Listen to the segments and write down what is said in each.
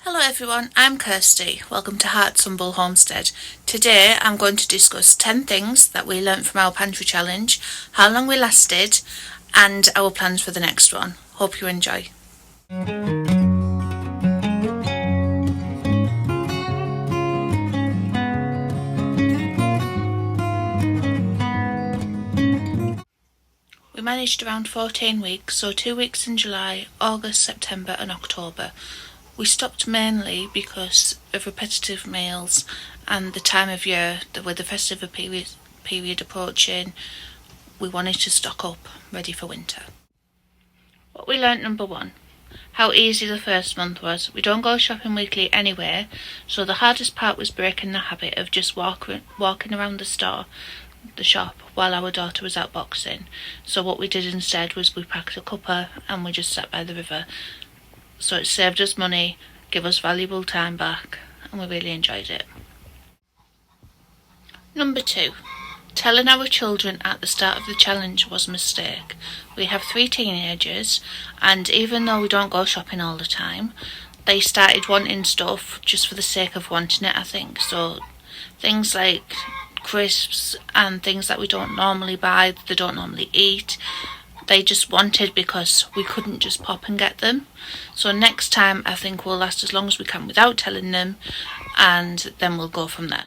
Hello everyone, I'm Kirsty. Welcome to Humble Homestead. Today I'm going to discuss 10 things that we learnt from our pantry challenge, how long we lasted, and our plans for the next one. Hope you enjoy. We managed around 14 weeks, so 2 weeks in July, August, September and October. We stopped mainly because of repetitive meals and the time of year, with the festive period approaching. We wanted to stock up, ready for winter. What we learnt: number one, how easy the first month was. We don't go shopping weekly anyway, so the hardest part was breaking the habit of just walking around the shop, while our daughter was out boxing. So what we did instead was we packed a cuppa and we just sat by the river. So it saved us money, gave us valuable time back, and we really enjoyed it. Number two, telling our children at the start of the challenge was a mistake. We have 3 teenagers, and even though we don't go shopping all the time, they started wanting stuff just for the sake of wanting it, I think. So things like crisps and things that we don't normally buy, they don't normally eat, they just wanted because we couldn't just pop and get them. So next time I think we'll last as long as we can without telling them, and then we'll go from there.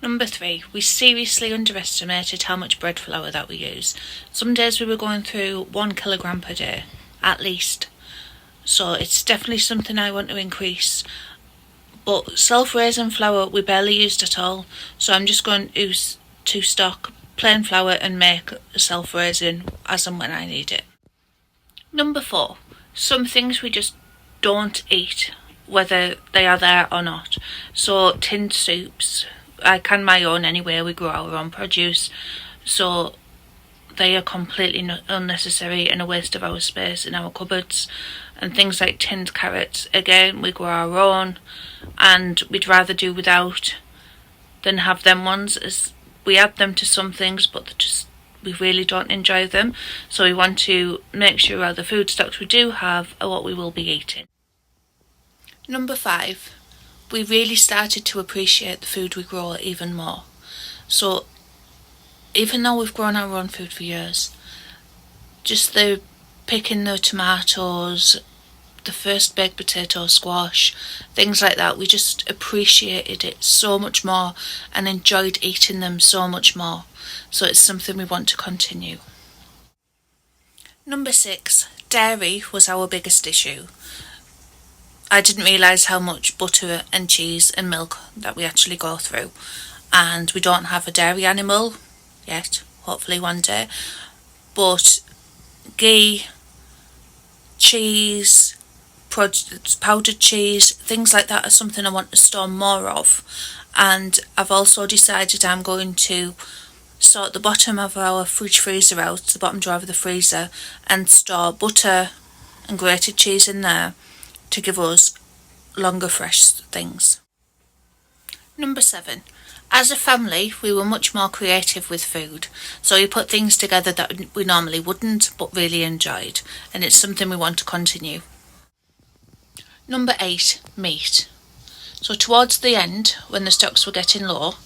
Number 3, we seriously underestimated how much bread flour that we use. Some days we were going through 1 kilogram per day, at least. So it's definitely something I want to increase. But self-raising flour we barely used at all, so I'm just going to stock plain flour and make self-raising as and when I need it. Number 4, some things we just don't eat, whether they are there or not. So tinned soups, I can my own anyway, we grow our own produce, so they are completely unnecessary and a waste of our space in our cupboards. And things like tinned carrots, again, we grow our own, and we'd rather do without than have them ones, as we add them to some things, but we really don't enjoy them. So we want to make sure the food stocks we do have are what we will be eating. Number 5, we really started to appreciate the food we grow even more. So even though we've grown our own food for years, just the picking the tomatoes, the first baked potato, squash, things like that, we just appreciated it so much more and enjoyed eating them so much more. So it's something we want to continue. Number 6, dairy was our biggest issue. I didn't realise how much butter and cheese and milk that we actually go through, and we don't have a dairy animal yet, hopefully one day, but ghee, cheese, powdered cheese, things like that are something I want to store more of. And I've also decided I'm going to sort the bottom of our fridge freezer out, the bottom drawer of the freezer, and store butter and grated cheese in there to give us longer fresh things. Number 7, as a family we were much more creative with food, so we put things together that we normally wouldn't but really enjoyed, and it's something we want to continue. Number 8, meat. So towards the end, when the stocks were getting low,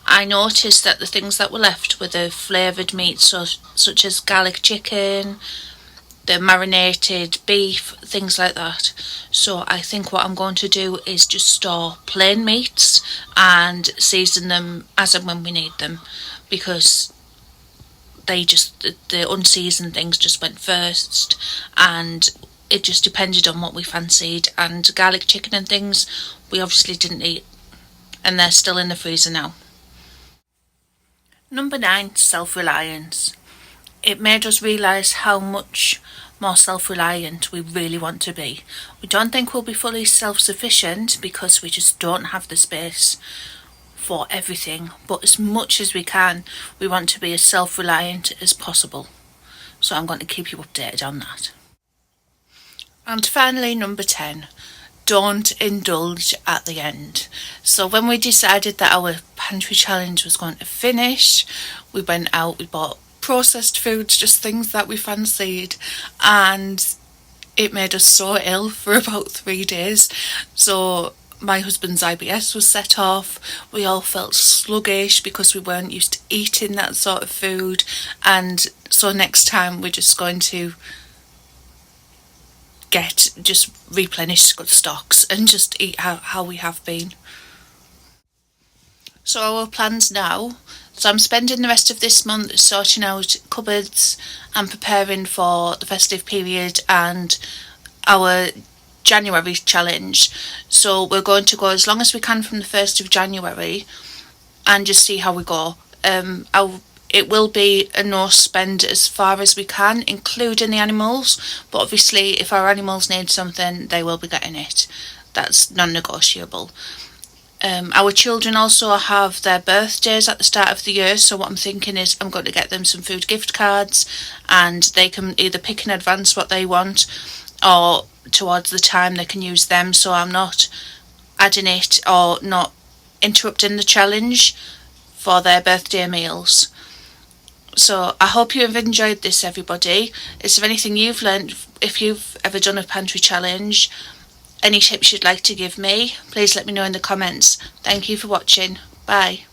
I noticed that the things that were left were the flavoured meats, such as garlic chicken, the marinated beef, things like that. So I think what I'm going to do is just store plain meats and season them as and when we need them, because the unseasoned things just went first, and it just depended on what we fancied. And garlic chicken and things we obviously didn't eat, and they're still in the freezer now. Number 9, self-reliance. It made us realise how much more self-reliant we really want to be. We don't think we'll be fully self-sufficient because we just don't have the space for everything, but as much as we can, we want to be as self-reliant as possible. So I'm going to keep you updated on that. And finally, number 10, don't indulge at the end. So when we decided that our pantry challenge was going to finish, we went out, we bought processed foods, just things that we fancied, and it made us so ill for about 3 days. So my husband's IBS was set off. We all felt sluggish because we weren't used to eating that sort of food. And so next time we're just going to just replenish good stocks and just eat how we have been. So our plans now. So I'm spending the rest of this month sorting out cupboards and preparing for the festive period and our January challenge. So we're going to go as long as we can from the 1st of January and just see how we go. It will be a no spend as far as we can, including the animals, but obviously if our animals need something, they will be getting it. That's non-negotiable. Our children also have their birthdays at the start of the year, so what I'm thinking is I'm going to get them some food gift cards and they can either pick in advance what they want or towards the time they can use them, so I'm not adding it or not interrupting the challenge for their birthday meals. So I hope you have enjoyed this, everybody. Is there anything you've learned if you've ever done a pantry challenge? Any tips you'd like to give me? Please let me know in the comments. Thank you for watching. Bye.